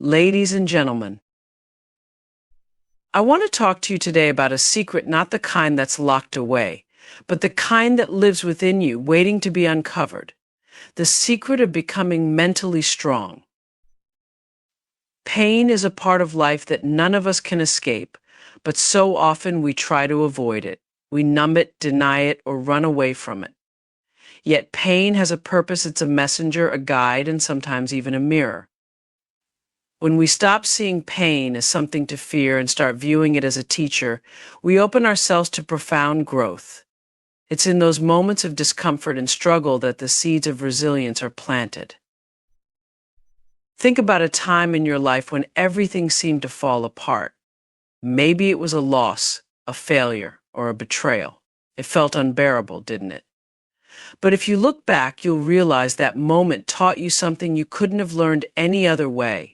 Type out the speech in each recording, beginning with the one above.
Ladies and gentlemen, I want to talk to you today about a secret, not the kind that's locked away, but the kind that lives within you, waiting to be uncovered. The secret of becoming mentally strong. Pain is a part of life that none of us can escape, but so often we try to avoid it. We numb it, deny it, or run away from it. Yet pain has a purpose. It's a messenger, a guide, and sometimes even a mirror. When we stop seeing pain as something to fear and start viewing it as a teacher, we open ourselves to profound growth. It's in those moments of discomfort and struggle that the seeds of resilience are planted. Think about a time in your life when everything seemed to fall apart. Maybe it was a loss, a failure, or a betrayal. It felt unbearable, didn't it? But if you look back, you'll realize that moment taught you something you couldn't have learned any other way.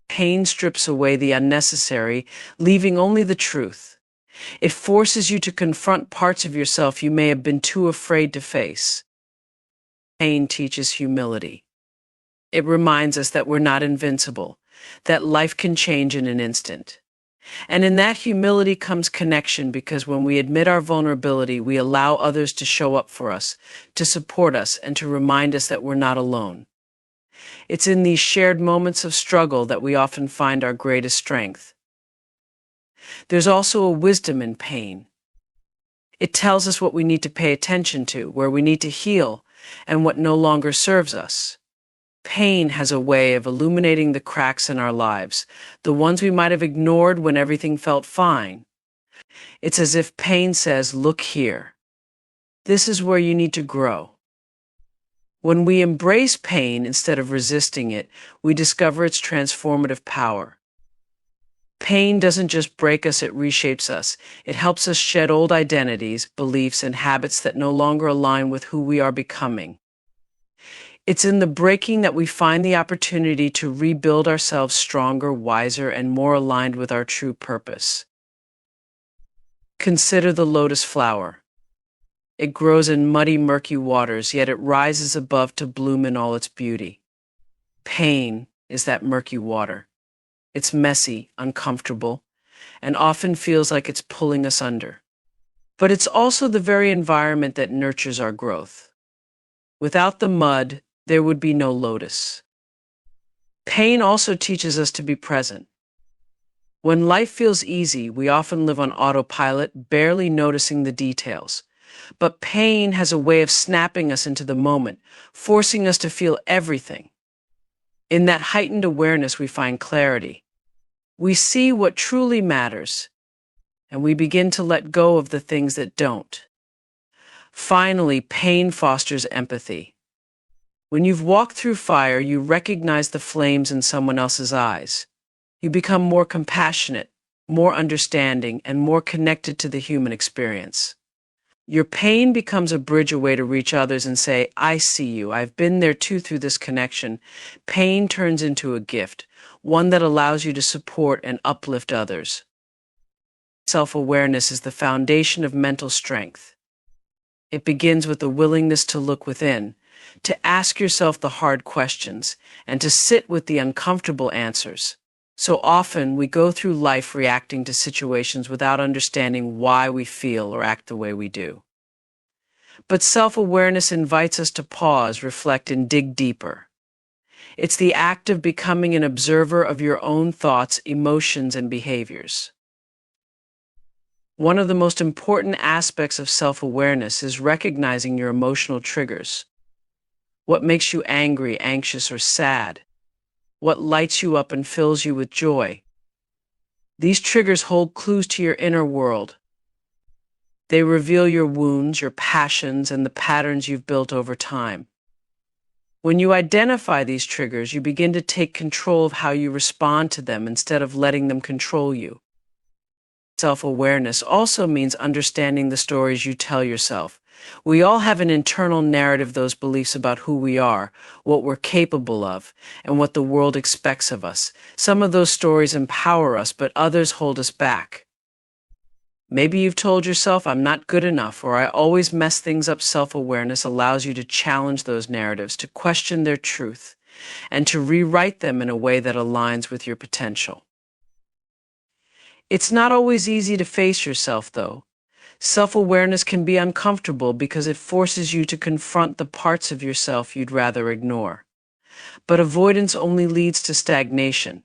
Pain strips away the unnecessary, leaving only the truth. It forces you to confront parts of yourself you may have been too afraid to face. Pain teaches humility. It reminds us that we're not invincible, that life can change in an instant. And in that humility comes connection, because when we admit our vulnerability, we allow others to show up for us, to support us, and to remind us that we're not alone. It's in these shared moments of struggle that we often find our greatest strength. There's also a wisdom in pain. It tells us what we need to pay attention to, where we need to heal, and what no longer serves us. Pain has a way of illuminating the cracks in our lives, the ones we might have ignored when everything felt fine. It's as if pain says, "Look here. This is where you need to grow." When we embrace pain instead of resisting it, we discover its transformative power. Pain doesn't just break us, it reshapes us. It helps us shed old identities, beliefs, and habits that no longer align with who we are becoming. It's in the breaking that we find the opportunity to rebuild ourselves stronger, wiser, and more aligned with our true purpose. Consider the lotus flower. It grows in muddy, murky waters, yet it rises above to bloom in all its beauty. Pain is that murky water. It's messy, uncomfortable, and often feels like it's pulling us under. But it's also the very environment that nurtures our growth. Without the mud, there would be no lotus. Pain also teaches us to be present. When life feels easy, we often live on autopilot, barely noticing the details. But pain has a way of snapping us into the moment, forcing us to feel everything. In that heightened awareness, we find clarity. We see what truly matters, and we begin to let go of the things that don't. Finally, pain fosters empathy. When you've walked through fire, you recognize the flames in someone else's eyes. You become more compassionate, more understanding, and more connected to the human experience. Your pain becomes a bridge, a way to reach others and say, "I see you. I've been there too." Through this connection, pain turns into a gift, one that allows you to support and uplift others. Self-awareness is the foundation of mental strength. It begins with the willingness to look within, to ask yourself the hard questions, and to sit with the uncomfortable answers. So often, we go through life reacting to situations without understanding why we feel or act the way we do. But self-awareness invites us to pause, reflect, and dig deeper. It's the act of becoming an observer of your own thoughts, emotions, and behaviors. One of the most important aspects of self-awareness is recognizing your emotional triggers. What makes you angry, anxious, or sad? What lights you up and fills you with joy? These triggers hold clues to your inner world. They reveal your wounds, your passions, and the patterns you've built over time. When you identify these triggers, you begin to take control of how you respond to them instead of letting them control you. Self-awareness also means understanding the stories you tell yourself. We all have an internal narrative, those beliefs about who we are, what we're capable of, and what the world expects of us. Some of those stories empower us, but others hold us back. Maybe you've told yourself, "I'm not good enough," or "I always mess things up." Self-awareness allows you to challenge those narratives, to question their truth, and to rewrite them in a way that aligns with your potential. It's not always easy to face yourself, though. Self-awareness can be uncomfortable because it forces you to confront the parts of yourself you'd rather ignore. But avoidance only leads to stagnation.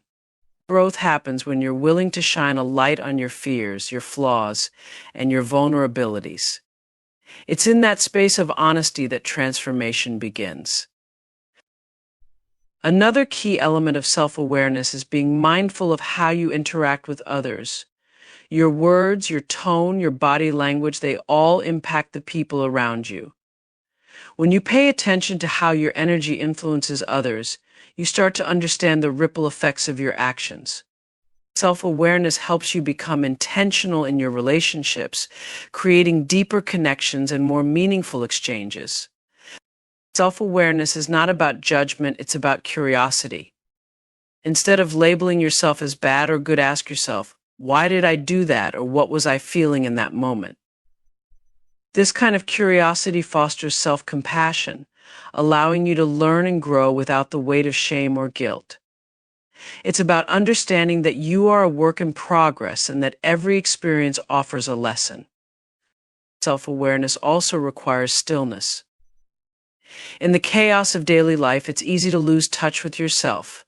Growth happens when you're willing to shine a light on your fears, your flaws, and your vulnerabilities. It's in that space of honesty that transformation begins. Another key element of self-awareness is being mindful of how you interact with others. Your words, your tone, your body language, they all impact the people around you. When you pay attention to how your energy influences others, you start to understand the ripple effects of your actions. Self-awareness helps you become intentional in your relationships, creating deeper connections and more meaningful exchanges. Self-awareness is not about judgment, it's about curiosity. Instead of labeling yourself as bad or good, ask yourself, why did I do that, or what was I feeling in that moment? This kind of curiosity fosters self-compassion, allowing you to learn and grow without the weight of shame or guilt. It's about understanding that you are a work in progress and that every experience offers a lesson. Self-awareness also requires stillness. In the chaos of daily life, it's easy to lose touch with yourself.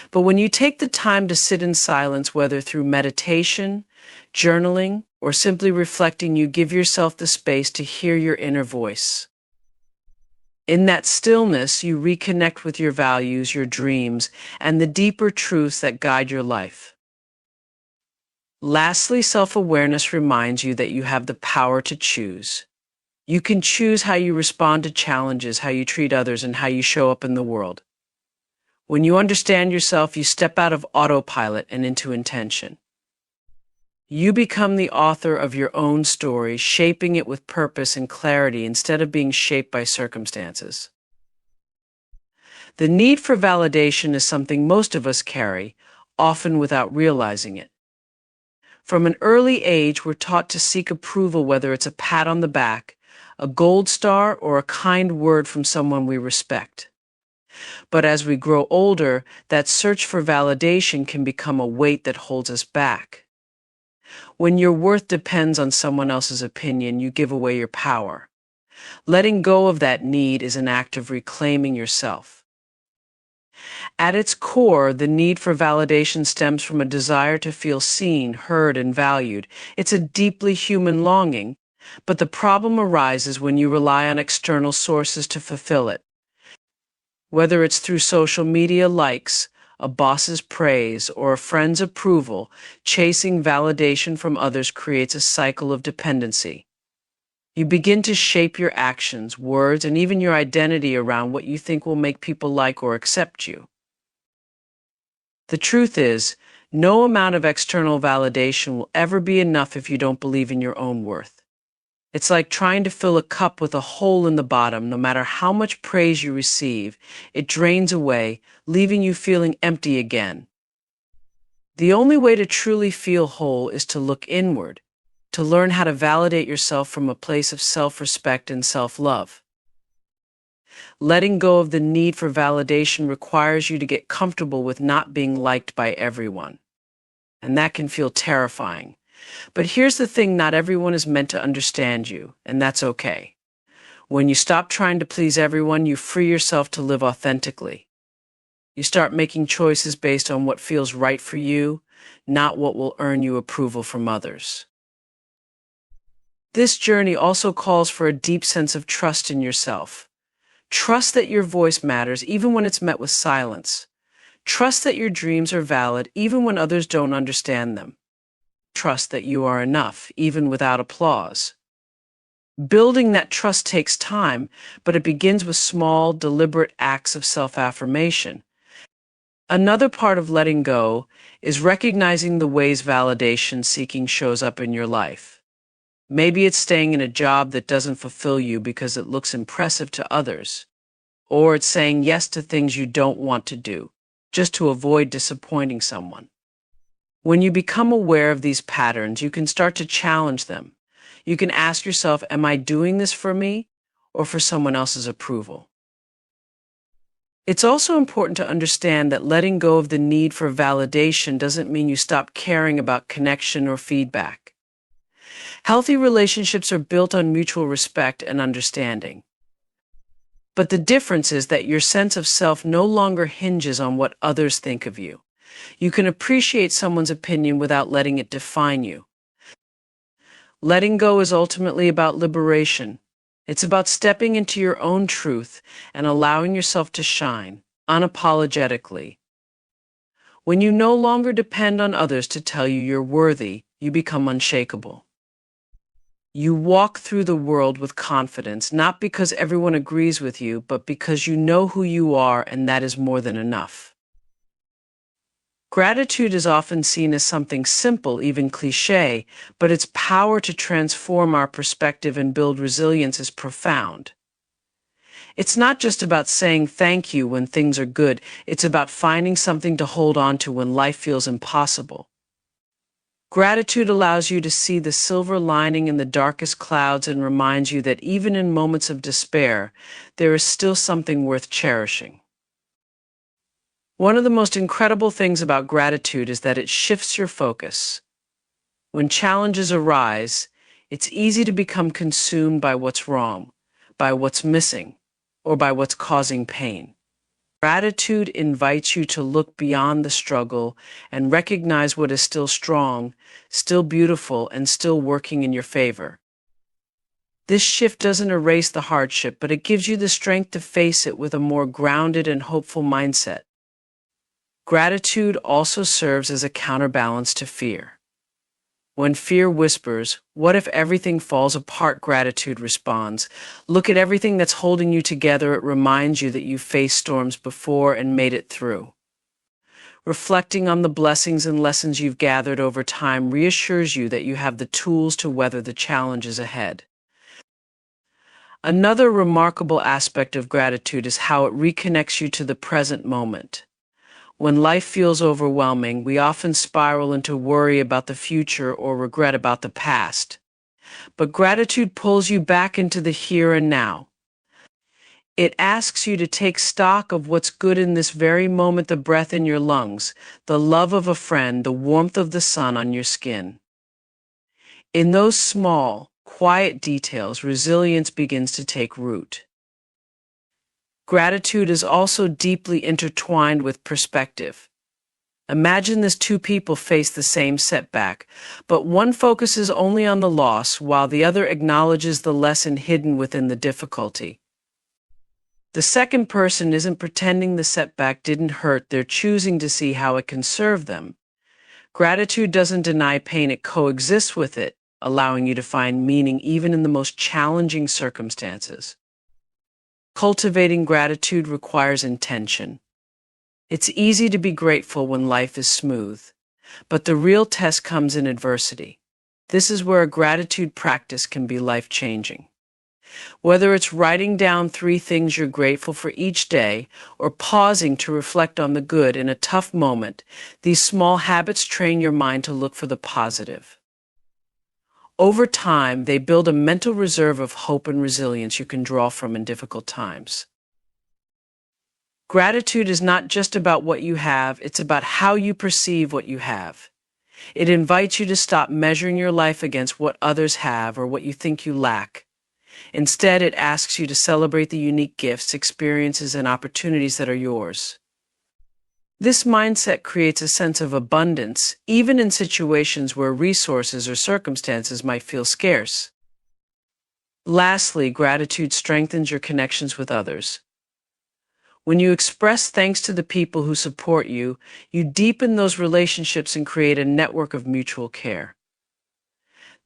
But when you take the time to sit in silence, whether through meditation, journaling, or simply reflecting, you give yourself the space to hear your inner voice. In that stillness, you reconnect with your values, your dreams, and the deeper truths that guide your life. Lastly, self-awareness reminds you that you have the power to choose. You can choose how you respond to challenges, how you treat others, and how you show up in the world. When you understand yourself, you step out of autopilot and into intention. You become the author of your own story, shaping it with purpose and clarity instead of being shaped by circumstances. The need for validation is something most of us carry, often without realizing it. From an early age, we're taught to seek approval, whether it's a pat on the back, a gold star, or a kind word from someone we respect. But as we grow older, that search for validation can become a weight that holds us back. When your worth depends on someone else's opinion, you give away your power. Letting go of that need is an act of reclaiming yourself. At its core, the need for validation stems from a desire to feel seen, heard, and valued. It's a deeply human longing, but the problem arises when you rely on external sources to fulfill it. Whether it's through social media likes, a boss's praise, or a friend's approval, chasing validation from others creates a cycle of dependency. You begin to shape your actions, words, and even your identity around what you think will make people like or accept you. The truth is, no amount of external validation will ever be enough if you don't believe in your own worth. It's like trying to fill a cup with a hole in the bottom. No matter how much praise you receive, it drains away, leaving you feeling empty again. The only way to truly feel whole is to look inward, to learn how to validate yourself from a place of self-respect and self-love. Letting go of the need for validation requires you to get comfortable with not being liked by everyone. And that can feel terrifying. But here's the thing, not everyone is meant to understand you, and that's okay. When you stop trying to please everyone, you free yourself to live authentically. You start making choices based on what feels right for you, not what will earn you approval from others. This journey also calls for a deep sense of trust in yourself. Trust that your voice matters even when it's met with silence. Trust that your dreams are valid even when others don't understand them. Trust that you are enough, even without applause. Building that trust takes time, but it begins with small, deliberate acts of self-affirmation. Another part of letting go is recognizing the ways validation seeking shows up in your life. Maybe it's staying in a job that doesn't fulfill you because it looks impressive to others, or it's saying yes to things you don't want to do, just to avoid disappointing someone. When you become aware of these patterns, you can start to challenge them. You can ask yourself, am I doing this for me or for someone else's approval? It's also important to understand that letting go of the need for validation doesn't mean you stop caring about connection or feedback. Healthy relationships are built on mutual respect and understanding. But the difference is that your sense of self no longer hinges on what others think of you. You can appreciate someone's opinion without letting it define you. Letting go is ultimately about liberation. It's about stepping into your own truth and allowing yourself to shine, unapologetically. When you no longer depend on others to tell you you're worthy, you become unshakable. You walk through the world with confidence, not because everyone agrees with you, but because you know who you are, and that is more than enough. Gratitude is often seen as something simple, even cliché, but its power to transform our perspective and build resilience is profound. It's not just about saying thank you when things are good, it's about finding something to hold on to when life feels impossible. Gratitude allows you to see the silver lining in the darkest clouds and reminds you that even in moments of despair, there is still something worth cherishing. One of the most incredible things about gratitude is that it shifts your focus. When challenges arise, it's easy to become consumed by what's wrong, by what's missing, or by what's causing pain. Gratitude invites you to look beyond the struggle and recognize what is still strong, still beautiful, and still working in your favor. This shift doesn't erase the hardship, but it gives you the strength to face it with a more grounded and hopeful mindset. Gratitude also serves as a counterbalance to fear. When fear whispers, "What if everything falls apart?" gratitude responds, "Look at everything that's holding you together." It reminds you that you faced storms before and made it through. Reflecting on the blessings and lessons you've gathered over time reassures you that you have the tools to weather the challenges ahead. Another remarkable aspect of gratitude is how it reconnects you to the present moment. When life feels overwhelming, we often spiral into worry about the future or regret about the past. But gratitude pulls you back into the here and now. It asks you to take stock of what's good in this very moment: the breath in your lungs, the love of a friend, the warmth of the sun on your skin. In those small, quiet details, resilience begins to take root. Gratitude is also deeply intertwined with perspective. Imagine this: two people face the same setback, but one focuses only on the loss while the other acknowledges the lesson hidden within the difficulty. The second person isn't pretending the setback didn't hurt, they're choosing to see how it can serve them. Gratitude doesn't deny pain, it coexists with it, allowing you to find meaning even in the most challenging circumstances. Cultivating gratitude requires intention. It's easy to be grateful when life is smooth, but the real test comes in adversity. This is where a gratitude practice can be life-changing. Whether it's writing down 3 things you're grateful for each day or pausing to reflect on the good in a tough moment, these small habits train your mind to look for the positive. Over time, they build a mental reserve of hope and resilience you can draw from in difficult times. Gratitude is not just about what you have, it's about how you perceive what you have. It invites you to stop measuring your life against what others have or what you think you lack. Instead, it asks you to celebrate the unique gifts, experiences, and opportunities that are yours. This mindset creates a sense of abundance, even in situations where resources or circumstances might feel scarce. Lastly, gratitude strengthens your connections with others. When you express thanks to the people who support you, you deepen those relationships and create a network of mutual care.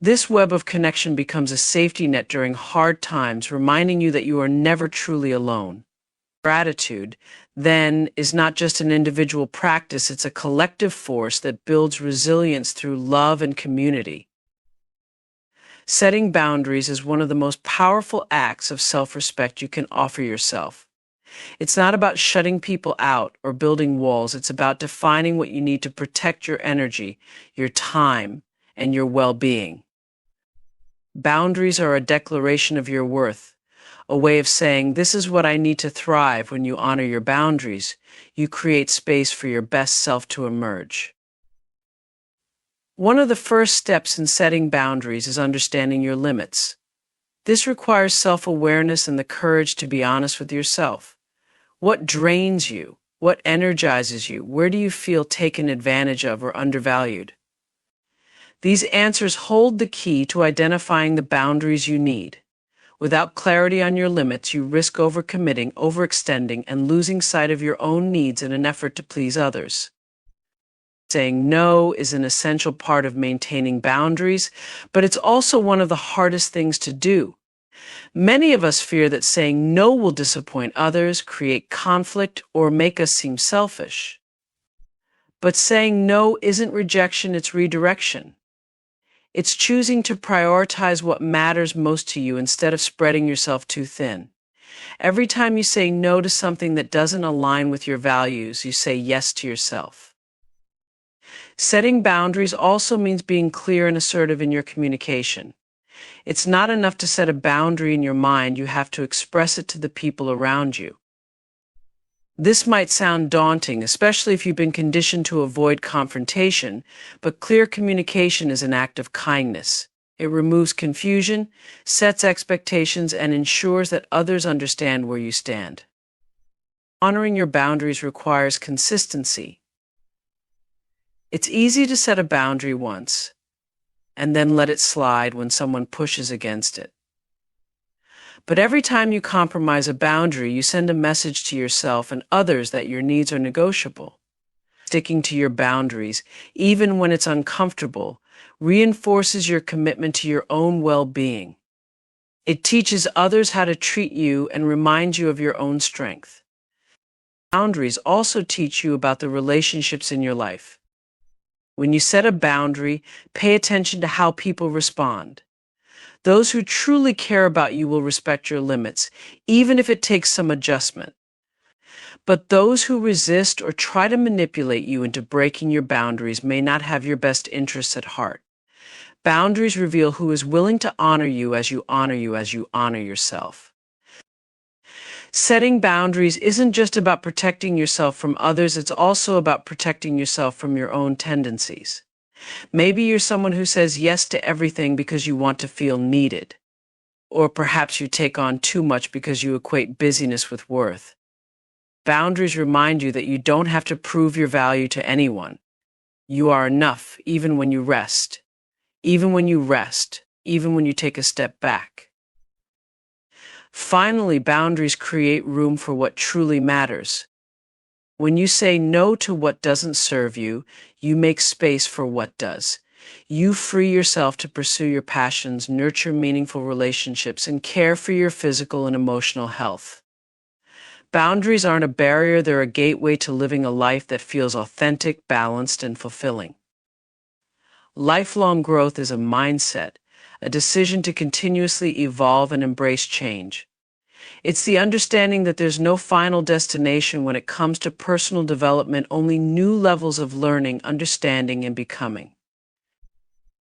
This web of connection becomes a safety net during hard times, reminding you that you are never truly alone. Gratitude, then, is not just an individual practice, it's a collective force that builds resilience through love and community. Setting boundaries is one of the most powerful acts of self-respect you can offer yourself. It's not about shutting people out or building walls, it's about defining what you need to protect your energy, your time, and your well-being. Boundaries are a declaration of your worth, a way of saying, "This is what I need to thrive." When you honor your boundaries, you create space for your best self to emerge. One of the first steps in setting boundaries is understanding your limits. This requires self-awareness and the courage to be honest with yourself. What drains you? What energizes you? Where do you feel taken advantage of or undervalued? These answers hold the key to identifying the boundaries you need. Without clarity on your limits, you risk overcommitting, overextending, and losing sight of your own needs in an effort to please others. Saying no is an essential part of maintaining boundaries, but it's also one of the hardest things to do. Many of us fear that saying no will disappoint others, create conflict, or make us seem selfish. But saying no isn't rejection, it's redirection. It's choosing to prioritize what matters most to you instead of spreading yourself too thin. Every time you say no to something that doesn't align with your values, you say yes to yourself. Setting boundaries also means being clear and assertive in your communication. It's not enough to set a boundary in your mind, you have to express it to the people around you. This might sound daunting, especially if you've been conditioned to avoid confrontation, but clear communication is an act of kindness. It removes confusion, sets expectations, and ensures that others understand where you stand. Honoring your boundaries requires consistency. It's easy to set a boundary once, and then let it slide when someone pushes against it. But every time you compromise a boundary, you send a message to yourself and others that your needs are negotiable. Sticking to your boundaries, even when it's uncomfortable, reinforces your commitment to your own well-being. It teaches others how to treat you and reminds you of your own strength. Boundaries also teach you about the relationships in your life. When you set a boundary, pay attention to how people respond. Those who truly care about you will respect your limits, even if it takes some adjustment. But those who resist or try to manipulate you into breaking your boundaries may not have your best interests at heart. Boundaries reveal who is willing to honor you as you honor yourself. Setting boundaries isn't just about protecting yourself from others, it's also about protecting yourself from your own tendencies. Maybe you're someone who says yes to everything because you want to feel needed. Or perhaps you take on too much because you equate busyness with worth. Boundaries remind you that you don't have to prove your value to anyone. You are enough even when you rest. Even when you take a step back. Finally, boundaries create room for what truly matters. When you say no to what doesn't serve you, you make space for what does. You free yourself to pursue your passions, nurture meaningful relationships, and care for your physical and emotional health. Boundaries aren't a barrier, they're a gateway to living a life that feels authentic, balanced, and fulfilling. Lifelong growth is a mindset, a decision to continuously evolve and embrace change. It's the understanding that there's no final destination when it comes to personal development, only new levels of learning, understanding, and becoming.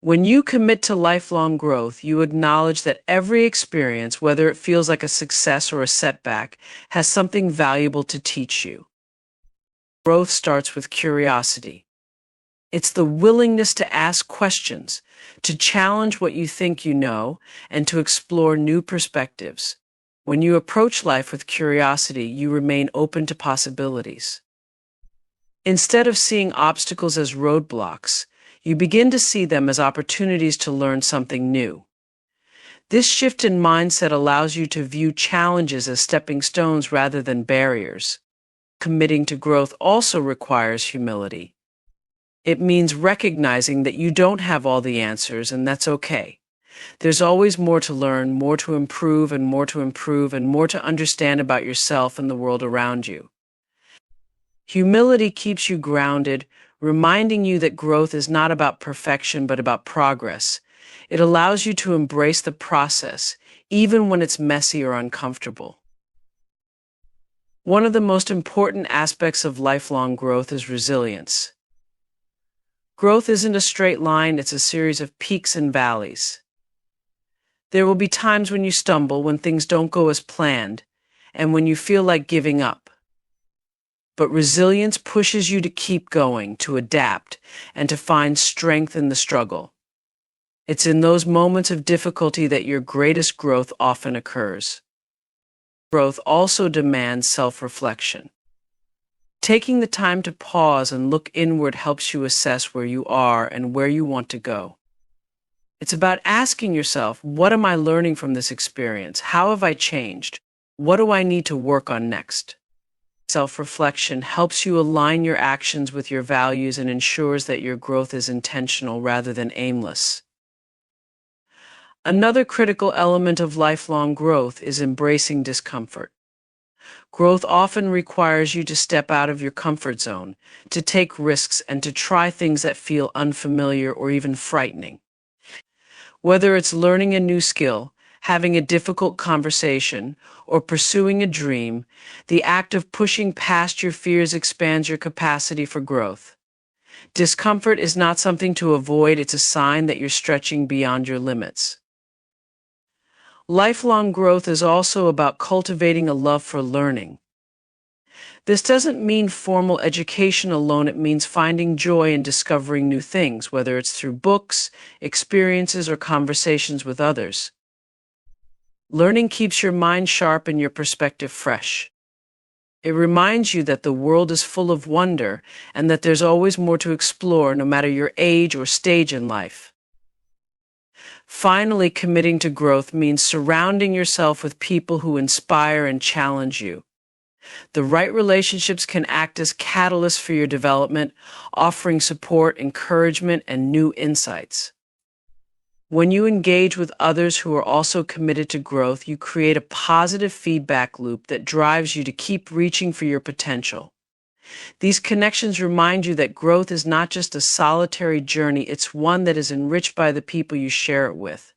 When you commit to lifelong growth, you acknowledge that every experience, whether it feels like a success or a setback, has something valuable to teach you. Growth starts with curiosity. It's the willingness to ask questions, to challenge what you think you know, and to explore new perspectives. When you approach life with curiosity, you remain open to possibilities. Instead of seeing obstacles as roadblocks, you begin to see them as opportunities to learn something new. This shift in mindset allows you to view challenges as stepping stones rather than barriers. Committing to growth also requires humility. It means recognizing that you don't have all the answers, and that's okay. There's always more to learn, more to improve, and more to understand about yourself and the world around you. Humility keeps you grounded, reminding you that growth is not about perfection but about progress. It allows you to embrace the process, even when it's messy or uncomfortable. One of the most important aspects of lifelong growth is resilience. Growth isn't a straight line, it's a series of peaks and valleys. There will be times when you stumble, when things don't go as planned, and when you feel like giving up. But resilience pushes you to keep going, to adapt, and to find strength in the struggle. It's in those moments of difficulty that your greatest growth often occurs. Growth also demands self-reflection. Taking the time to pause and look inward helps you assess where you are and where you want to go. It's about asking yourself, what am I learning from this experience? How have I changed? What do I need to work on next? Self-reflection helps you align your actions with your values and ensures that your growth is intentional rather than aimless. Another critical element of lifelong growth is embracing discomfort. Growth often requires you to step out of your comfort zone, to take risks, and to try things that feel unfamiliar or even frightening. Whether it's learning a new skill, having a difficult conversation, or pursuing a dream, the act of pushing past your fears expands your capacity for growth. Discomfort is not something to avoid, it's a sign that you're stretching beyond your limits. Lifelong growth is also about cultivating a love for learning. This doesn't mean formal education alone, it means finding joy in discovering new things, whether it's through books, experiences, or conversations with others. Learning keeps your mind sharp and your perspective fresh. It reminds you that the world is full of wonder and that there's always more to explore, no matter your age or stage in life. Finally, committing to growth means surrounding yourself with people who inspire and challenge you. The right relationships can act as catalysts for your development, offering support, encouragement, and new insights. When you engage with others who are also committed to growth, you create a positive feedback loop that drives you to keep reaching for your potential. These connections remind you that growth is not just a solitary journey, it's one that is enriched by the people you share it with.